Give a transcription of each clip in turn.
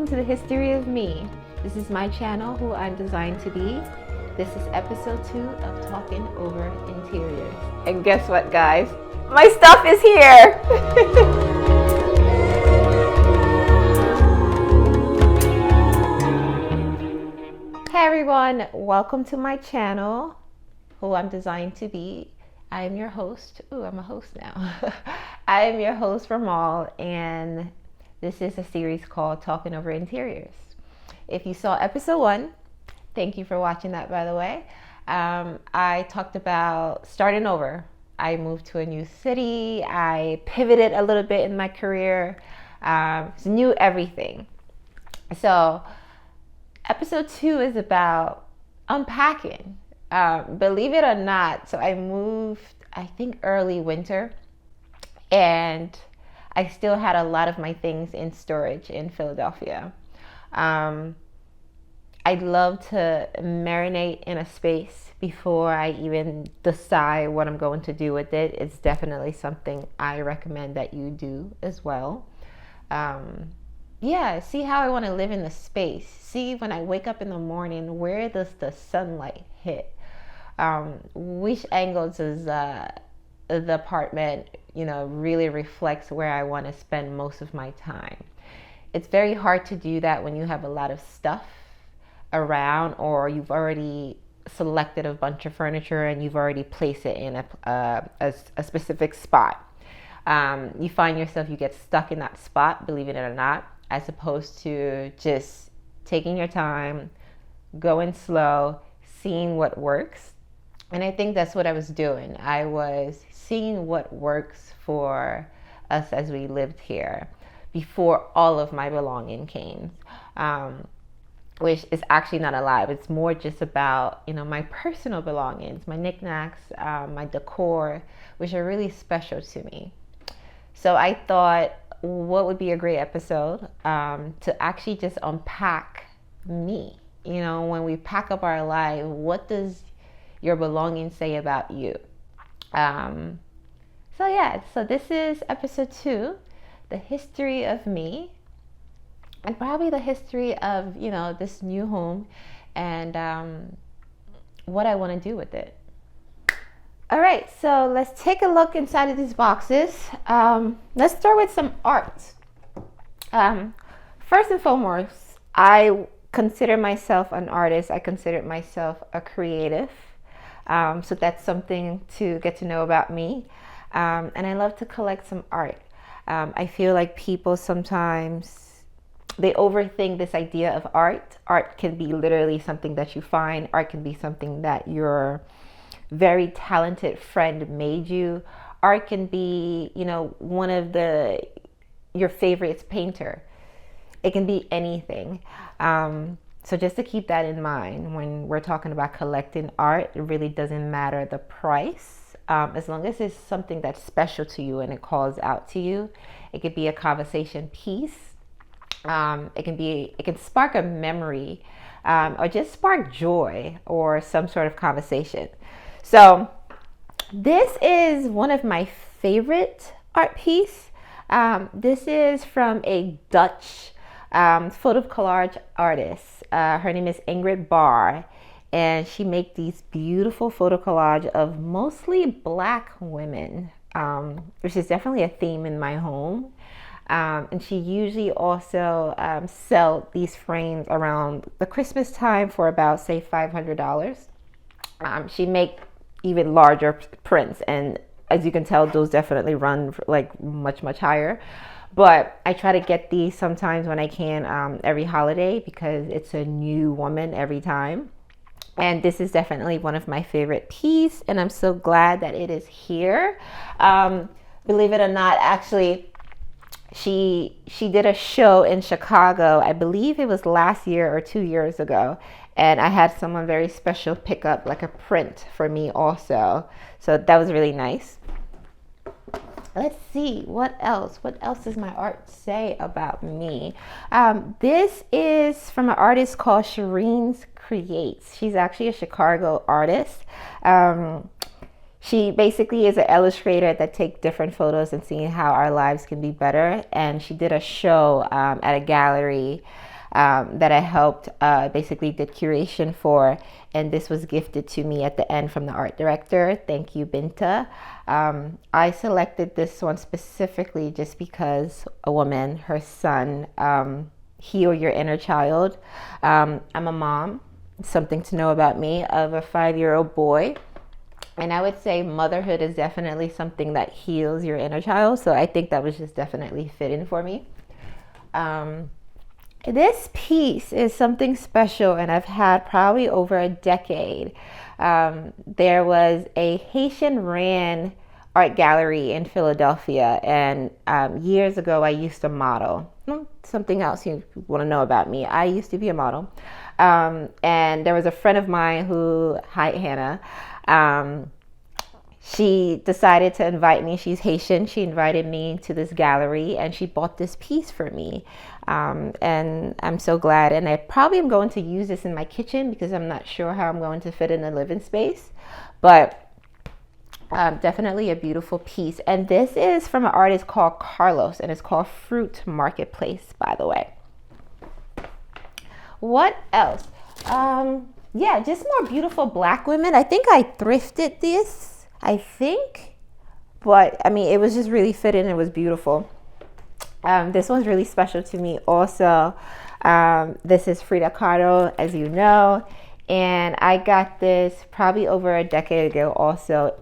welcome to the history of me. This is my channel, Who I'm Designed to Be. This is episode 2 of Talking Over Interiors. And guess what, guys? My stuff is here! Hey everyone, welcome to my channel, Who I'm Designed to Be. I am your host. Ooh, I'm a host now. I am your host, Ramal, and this is a series called Talking Over Interiors. If you saw episode 1, thank you for watching that, by the way. I talked about starting over. I moved to a new city. I pivoted a little bit in my career. Knew everything. So episode 2 is about unpacking. Believe it or not, so I moved, I think, early winter, and I still had a lot of my things in storage in Philadelphia. I'd love to marinate in a space before I even decide what I'm going to do with it. It's definitely something I recommend that you do as well. See how I want to live in the space. See, when I wake up in the morning, where does the sunlight hit? Which angles does the apartment, really reflects where I want to spend most of my time. It's very hard to do that when you have a lot of stuff around, or you've already selected a bunch of furniture and you've already placed it in a specific spot. You find yourself, you get stuck in that spot, believe it or not, as opposed to just taking your time, going slow, seeing what works. And I think that's what I was doing. I was seeing what works for us as we lived here before all of my belonging came, which is actually not a lie. It's more just about, my personal belongings, my knickknacks, my decor, which are really special to me. So I thought, what would be a great episode to actually just unpack me? When we pack up our life, what does your belongings say about you? So this is episode 2, the history of me, and probably the history of, this new home and what I want to do with it. All right, so let's take a look inside of these boxes. Let's start with some art. First and foremost, I consider myself an artist. I consider myself a creative. So that's something to get to know about me. And I love to collect some art. I feel like people sometimes, they overthink this idea of art. Art can be literally something that you find. Art can be something that your very talented friend made you. Art can be, one of your favorite painter. It can be anything. So just to keep that in mind when we're talking about collecting art, it really doesn't matter the price. As long as it's something that's special to you and it calls out to you. It could be a conversation piece. It can spark a memory, or just spark joy or some sort of conversation. So this is one of my favorite art piece. This is from a Dutch photo collage artist. Her name is Ingrid Barr, and she makes these beautiful photo collage of mostly Black women, which is definitely a theme in my home. And she usually also sells these frames around the Christmas time for about, say, $500. She makes even larger prints, and as you can tell, those definitely run like much higher. But I try to get these sometimes when I can, every holiday, because it's a new woman every time. And this is definitely one of my favorite pieces, and I'm so glad that it is here. Believe it or not, actually, she did a show in Chicago. I believe it was last year or 2 years ago. And I had someone very special pick up like a print for me also. So that was really nice. Let's see, what else? What else does my art say about me? This is from an artist called Shireen's Creates. She's actually a Chicago artist. She basically is an illustrator that takes different photos and seeing how our lives can be better. And she did a show at a gallery that I helped basically did curation for, and this was gifted to me at the end from the art director. Thank you, Binta. I selected this one specifically just because a woman, her son, Heal Your Inner Child. I'm a mom, something to know about me, of a 5-year-old boy. And I would say motherhood is definitely something that heals your inner child. So I think that was just definitely fitting for me. This piece is something special, and I've had probably over a decade. There was a Haitian ran art gallery in Philadelphia, and years ago I used to model. Something else you want to know about me: I used to be a model, and there was a friend of mine who, hi Hannah, she decided to invite me. She's Haitian. She invited me to this gallery, and she bought this piece for me. And I'm so glad. And I probably am going to use this in my kitchen because I'm not sure how I'm going to fit in the living space. But definitely a beautiful piece. And this is from an artist called Carlos, and it's called Fruit Marketplace, by the way. What else? Yeah, just more beautiful Black women. I think I thrifted this. But I mean, it was just really fitting. It was beautiful. This one's really special to me also. This is Frida Kahlo, as you know, and I got this probably over a decade ago also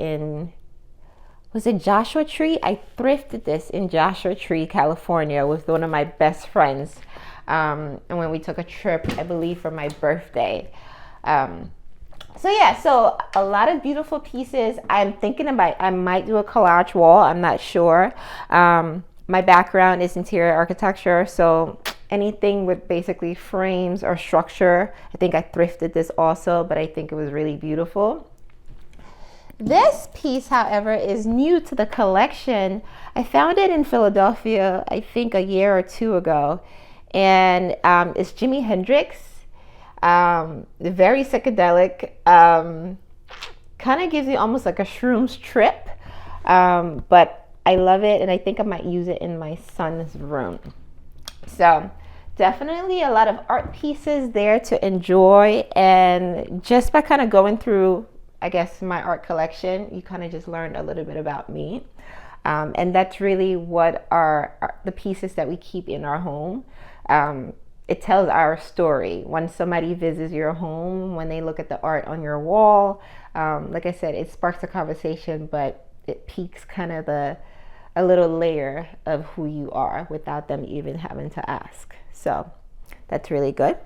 was it Joshua Tree? I thrifted this in Joshua Tree, California with one of my best friends. And when we took a trip, I believe for my birthday. So yeah, so a lot of beautiful pieces. I'm thinking about, I might do a collage wall. I'm not sure. My background is interior architecture, so anything with basically frames or structure. I think I thrifted this also, but I think it was really beautiful. This piece, however, is new to the collection. I found it in Philadelphia, I think a year or two ago, and it's Jimi Hendrix. Very psychedelic, kind of gives you almost like a shrooms trip, but I love it, and I think I might use it in my son's room. So definitely a lot of art pieces there to enjoy, and just by kind of going through, I guess, my art collection, you kind of just learned a little bit about me, and that's really what are the pieces that we keep in our home. It tells our story. When somebody visits your home, when they look at the art on your wall, like I said, it sparks a conversation, but it peaks kind of a little layer of who you are without them even having to ask. So that's really good.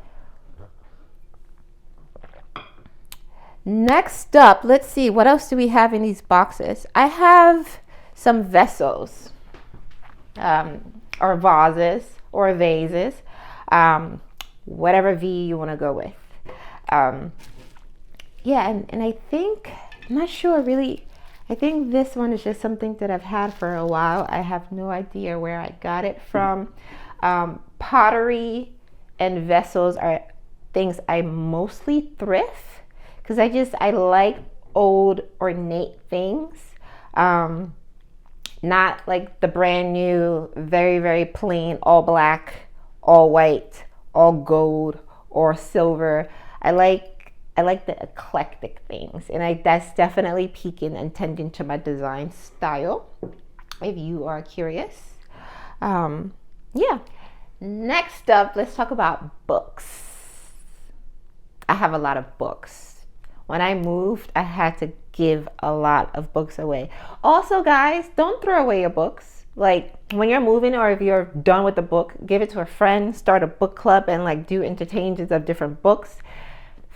Next up, let's see, what else do we have in these boxes? I have some vessels, or vases, or vases. Whatever V you want to go with. Yeah, and I think, I'm not sure really, I think this one is just something that I've had for a while. I have no idea where I got it from. Pottery and vessels are things I mostly thrift because I like old ornate things. Not like the brand new, very, very plain, all black, all white, all gold, or silver. I like the eclectic things, and that's definitely peeking and tending to my design style, if you are curious. Yeah. Next up, let's talk about books. I have a lot of books. When I moved, I had to give a lot of books away. Also, guys, don't throw away your books. Like when you're moving, or if you're done with the book, give it to a friend, start a book club, and like do interchanges of different books.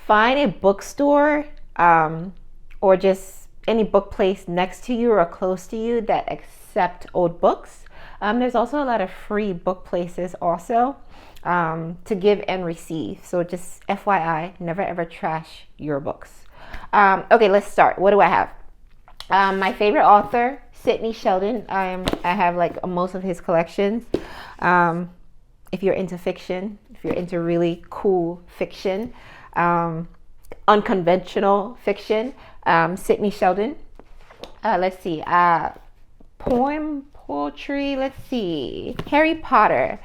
Find a bookstore, or just any book place next to you or close to you that accept old books. There's also a lot of free book places also, to give and receive. So just FYI, never ever trash your books. Okay, let's start. What do I have? My favorite author, Sidney Sheldon. I have like most of his collections. If you're into fiction, if you're into really cool fiction, unconventional fiction, Sidney Sheldon. Let's see, poetry, let's see, Harry Potter.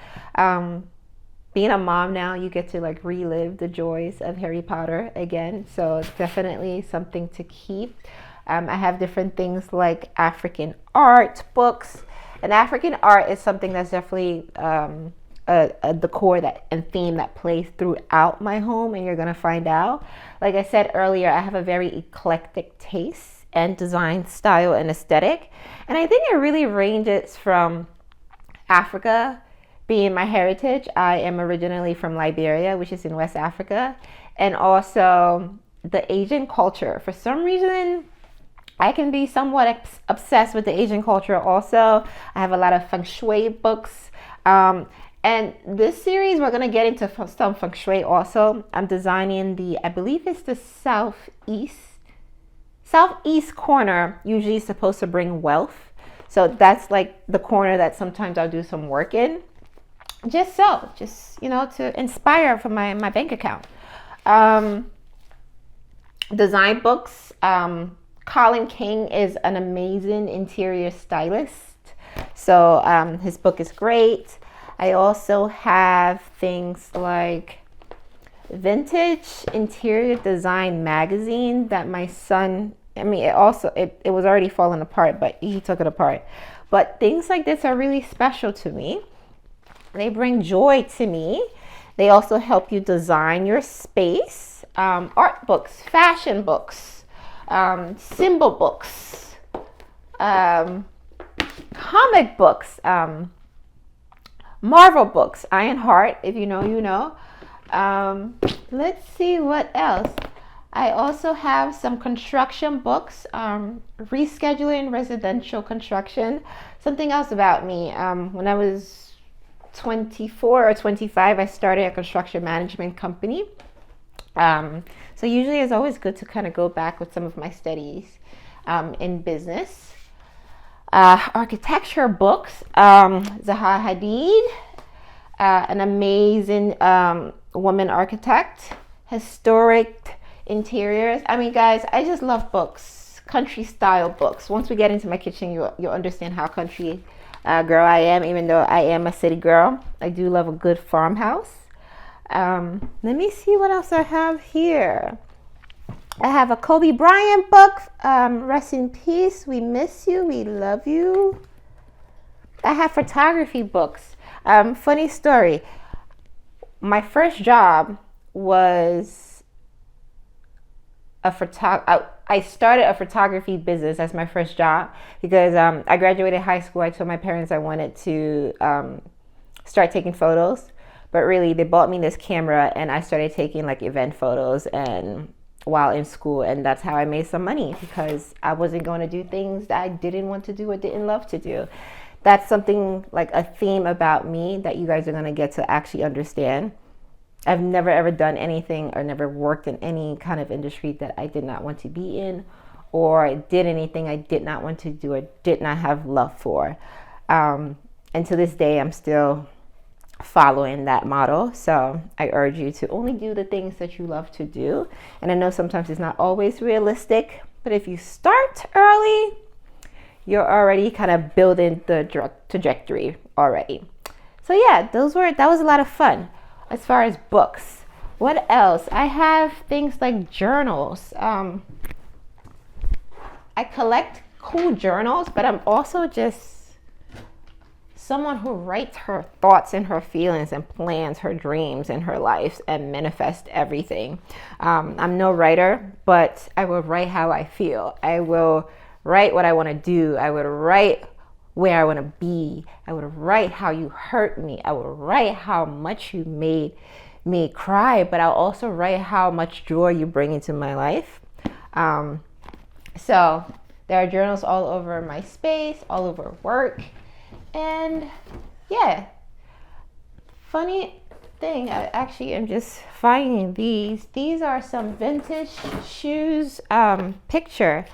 being a mom now, you get to like relive the joys of Harry Potter again. So it's definitely something to keep. I have different things like African art books, and African art is something that's definitely the core that and theme that plays throughout my home, and you're gonna find out. Like I said earlier, I have a very eclectic taste and design style and aesthetic, and I think it really ranges from Africa being my heritage. I am originally from Liberia, which is in West Africa, and also the Asian culture. For some reason, I can be somewhat obsessed with the Asian culture also. I have a lot of feng shui books. And this series, we're going to get into some feng shui also. I'm designing I believe it's the southeast corner, usually supposed to bring wealth. So that's like the corner that sometimes I'll do some work in. Just to inspire for my bank account. Design books. Colin King is an amazing interior stylist. So his book is great. I also have things like Vintage Interior Design magazine that my son, it was already falling apart, but he took it apart. But things like this are really special to me. They bring joy to me. They also help you design your space. Art books, fashion books, symbol books, comic books, Marvel books, Ironheart, if you know, you know. Let's see what else. I also have some construction books, rescheduling residential construction. Something else about me, when I was 24 or 25, I started a construction management company. So usually it's always good to kind of go back with some of my studies in business. Architecture books, Zaha Hadid, an amazing woman architect. Historic interiors. I mean, guys, I just love books, country style books. Once we get into my kitchen, you'll understand how country girl I am, even though I am a city girl. I do love a good farmhouse. Let me see what else I have here. I have a Kobe Bryant book. Rest in peace. We miss you. We love you. I have photography books. Funny story. My first job was I started a photography business as my first job because I graduated high school. I told my parents I wanted to start taking photos. But really, they bought me this camera and I started taking like event photos and while in school. And that's how I made some money because I wasn't going to do things that I didn't want to do or didn't love to do. That's something like a theme about me that you guys are going to get to actually understand. I've never ever done anything or never worked in any kind of industry that I did not want to be in or did anything I did not want to do or did not have love for. And to this day, I'm still following that model. So I urge you to only do the things that you love to do. And I know sometimes it's not always realistic, but if you start early, you're already kind of building the trajectory already. So yeah, that was a lot of fun. As far as books, what else? I have things like journals. I collect cool journals, but I'm also just someone who writes her thoughts and her feelings and plans her dreams and her life and manifest everything. I'm no writer, but I will write how I feel. I will write what I want to do. I would write where I want to be. I would write how you hurt me. I would write how much you made me cry, but I'll also write how much joy you bring into my life. So there are journals all over my space, all over work. And yeah, funny thing, I actually am just finding these. These are some vintage shoes picture.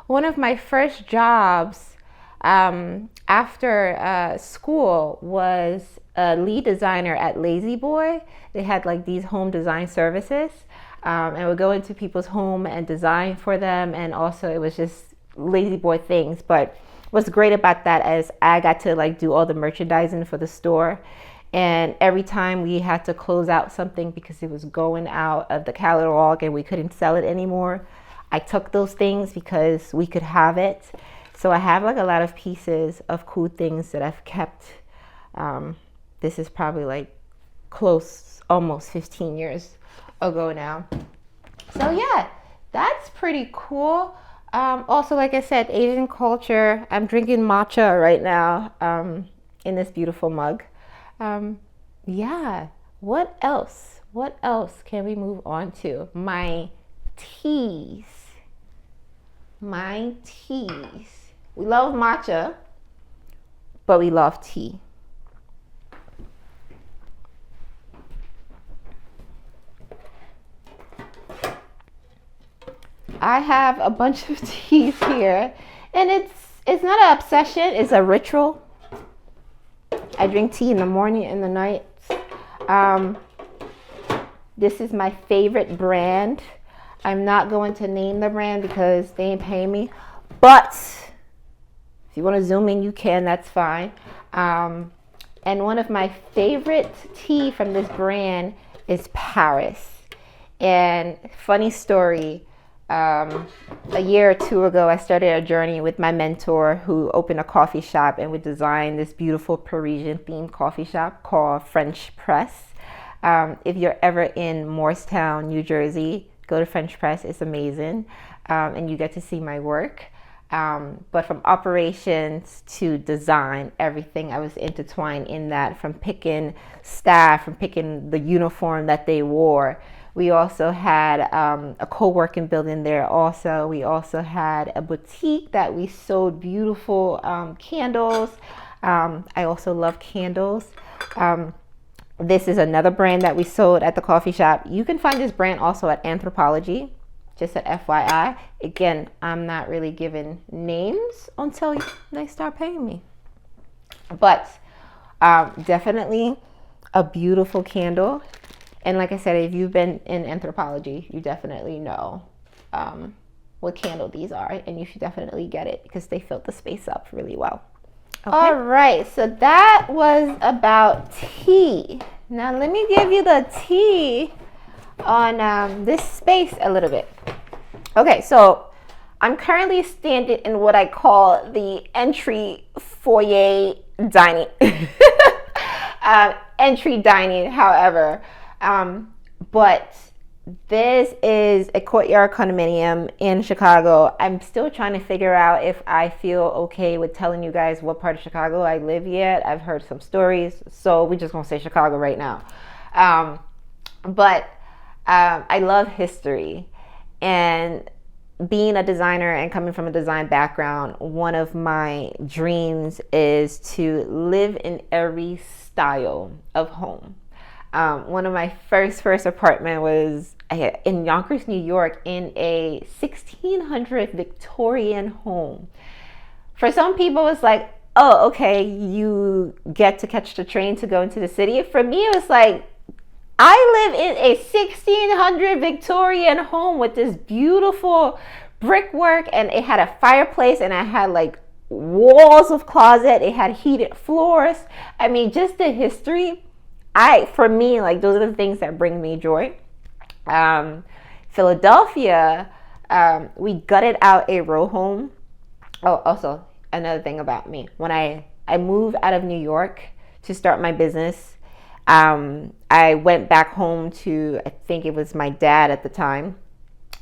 One of my first jobs after school was a lead designer at Lazy Boy. They had like these home design services, and I would go into people's home and design for them. And also it was just Lazy Boy things. But what's great about that is I got to like do all the merchandising for the store, And every time we had to close out something because it was going out of the catalog and we couldn't sell it anymore, I took those things because we could have it. So I have like a lot of pieces of cool things that I've kept. This is probably like close, almost 15 years ago now. So yeah, that's pretty cool. Also, like I said, Asian culture. I'm drinking matcha right now in this beautiful mug. Yeah, what else? What else can we move on to? My teas. My teas. We love matcha, but we love tea. I have a bunch of teas here, and it's not an obsession, it's a ritual. I drink tea in the morning and the night. This is my favorite brand. I'm not going to name the brand because they ain't paying me, but if you want to zoom in, you can, that's fine. And one of my favorite tea from this brand is Paris. And funny story, a year or two ago, I started a journey with my mentor who opened a coffee shop, and we designed this beautiful Parisian themed coffee shop called French Press. If you're ever in Morristown, New Jersey, go to French Press. It's amazing. And you get to see my work. But from operations to design, everything, I was intertwined in that, from picking staff, from picking the uniform that they wore. We also had a co-working building there also. We also had a boutique that we sold beautiful candles. I also love candles. This is another brand that we sold at the coffee shop. You can find this brand also at Anthropologie, just at FYI. Again, I'm not really giving names until they start paying me. But definitely a beautiful candle. And like I said, if you've been in Anthropologie, you definitely know what candle these are. And you should definitely get it because they filled the space up really well. Okay. All right, so that was about tea. Now let me give you the tea on this space a little bit. Okay, so I'm currently standing in what I call the entry foyer dining. Entry dining, however. But this is a courtyard condominium in Chicago. I'm still trying to figure out if I feel okay with telling you guys what part of Chicago I live yet. I've heard some stories, so we're just gonna say Chicago right now. But I love history, and being a designer and coming from a design background, one of my dreams is to live in every style of home. One of my first apartment was in Yonkers, New York, in a 1600 Victorian home. For some people, it's like, oh, okay, you get to catch the train to go into the city. For me, it was like, I live in a 1600 Victorian home with this beautiful brickwork, and it had a fireplace, and I had like walls of closet. It had heated floors. I mean, just the history. For me, like, those are the things that bring me joy. Philadelphia, we gutted out a row home. Oh, also another thing about me, when I moved out of New York to start my business, I went back home to, I think it was my dad at the time.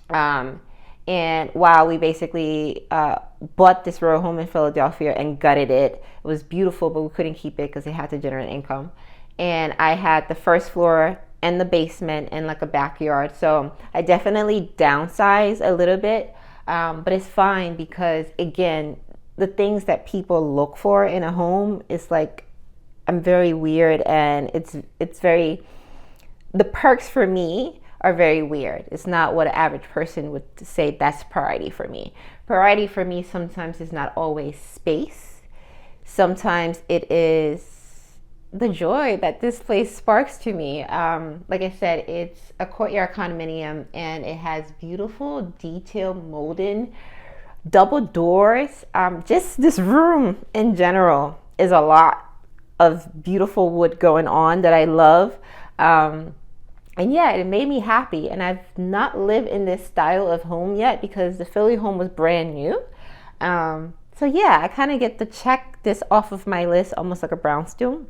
And while we basically bought this row home in Philadelphia and gutted it, it was beautiful, but we couldn't keep it because it had to generate income. And I had the first floor and the basement and like a backyard. So I definitely downsized a little bit, but it's fine because, again, the things that people look for in a home is like, I'm very weird, and it's very, the perks for me are very weird. It's not what an average person would say that's priority for me. Priority for me sometimes is not always space. Sometimes it is the joy that this place sparks to me. Like I said, it's a courtyard condominium, and it has beautiful detailed molding, double doors. Just this room in general is a lot. of beautiful wood going on that I love. And yeah, it made me happy. And I've not lived in this style of home yet because the Philly home was brand new. So yeah, I kind of get to check this off of my list, almost like a brownstone.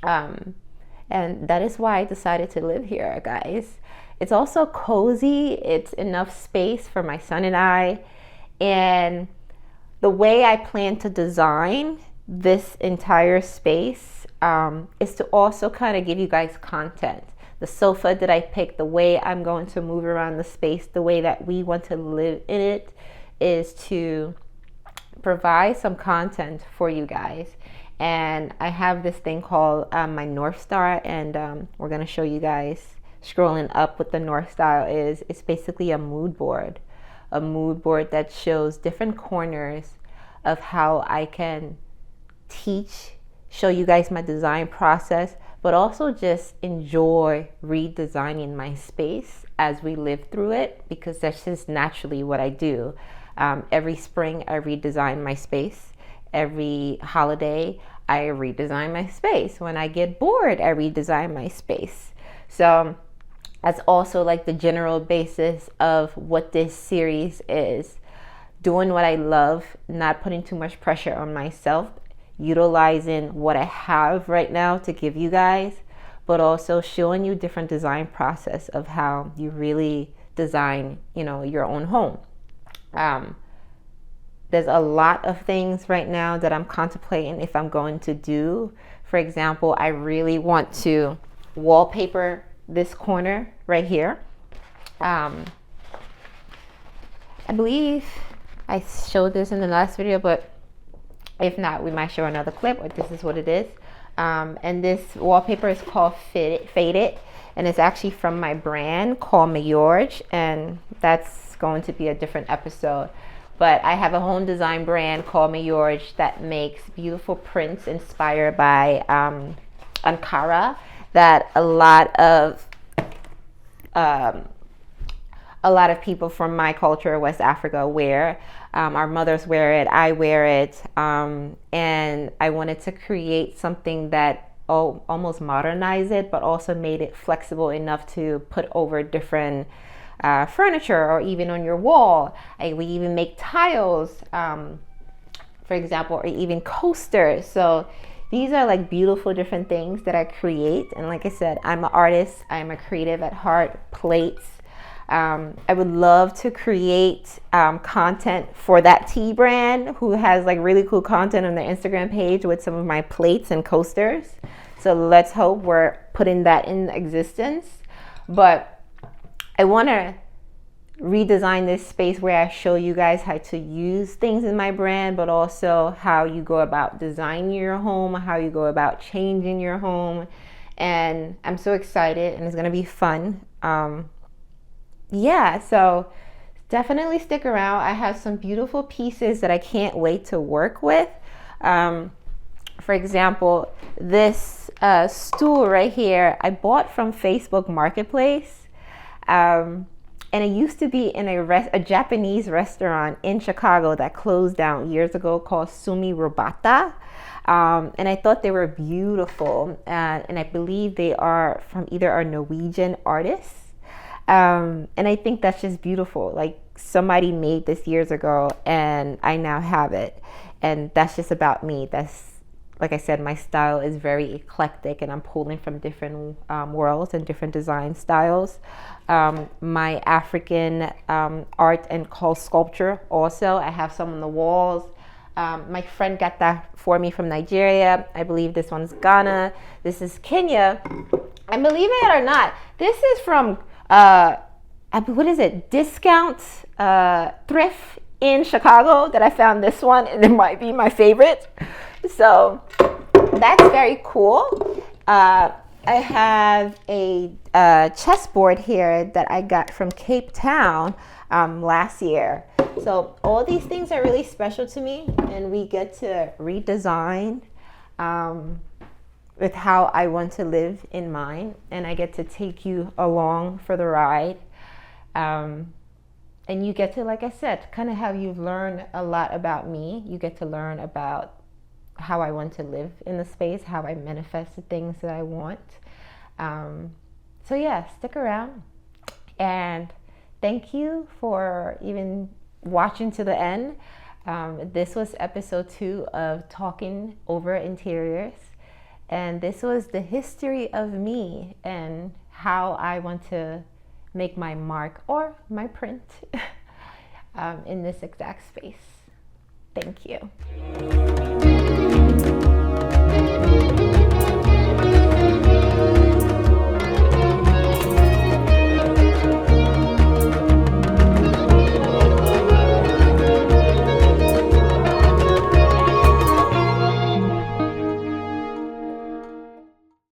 And that is why I decided to live here, guys. It's also cozy. It's enough space for my son and I. And the way I plan to design this entire space is to also kind of give you guys content. The sofa that I picked, the way I'm going to move around the space, the way that we want to live in it is to provide some content for you guys. And I have this thing called my North Star, and we're going to show you guys scrolling up what the North Star is. It's basically a mood board that shows different corners of how I can teach, show you guys my design process, but also just enjoy redesigning my space as we live through it, because that's just naturally what I do. Every spring, I redesign my space. Every holiday, I redesign my space. When I get bored, I redesign my space. So that's also like the general basis of what this series is. Doing what I love, not putting too much pressure on myself, utilizing what I have right now to give you guys, but also showing you different design process of how you really design, your own home. There's a lot of things right now that I'm contemplating if I'm going to do. For example, I really want to wallpaper this corner right here. I believe I showed this in the last video, but if not, we might show another clip, or this is what it is. And this wallpaper is called Faded, and it's actually from my brand called Mayorge, and that's going to be a different episode. But I have a home design brand called Mayorge that makes beautiful prints inspired by Ankara that a lot of people from my culture, West Africa, wear. Our mothers wear it, I wear it, and I wanted to create something that almost modernized it, but also made it flexible enough to put over different furniture, or even on your wall. We even make tiles, for example, or even coasters. So these are like beautiful different things that I create. And like I said, I'm an artist, I'm a creative at heart. Plates. I would love to create content for that tea brand, who has like really cool content on their Instagram page with some of my plates and coasters. So let's hope we're putting that in existence. But I want to redesign this space where I show you guys how to use things in my brand, but also how you go about designing your home, how you go about changing your home. And I'm so excited, and it's going to be fun. So definitely stick around. I have some beautiful pieces that I can't wait to work with. For example, this stool right here, I bought from Facebook Marketplace. And it used to be in a Japanese restaurant in Chicago that closed down years ago called Sumi Robata. And I thought they were beautiful. And I believe they are from either a Norwegian artist. And I think that's just beautiful. Like, somebody made this years ago and I now have it. And that's just about me. That's, like I said, my style is very eclectic, and I'm pulling from different worlds and different design styles. My African art and called sculpture also, I have some on the walls. My friend got that for me from Nigeria. I believe this one's Ghana. This is Kenya. And believe it or not, this is from, what is it? Discount Thrift in Chicago that I found this one, and it might be my favorite. So that's very cool. I have a chessboard here that I got from Cape Town last year. So all these things are really special to me, and we get to redesign with how I want to live in mine, and I get to take you along for the ride. And you get to, like I said, kind of have you learn a lot about me. You get to learn about how I want to live in the space, how I manifest the things that I want. So yeah, stick around, and thank you for even watching to the end. This was episode 2 of Talking Over Interiors, and this was the history of me and how I want to make my mark or my print in this exact space. Thank you.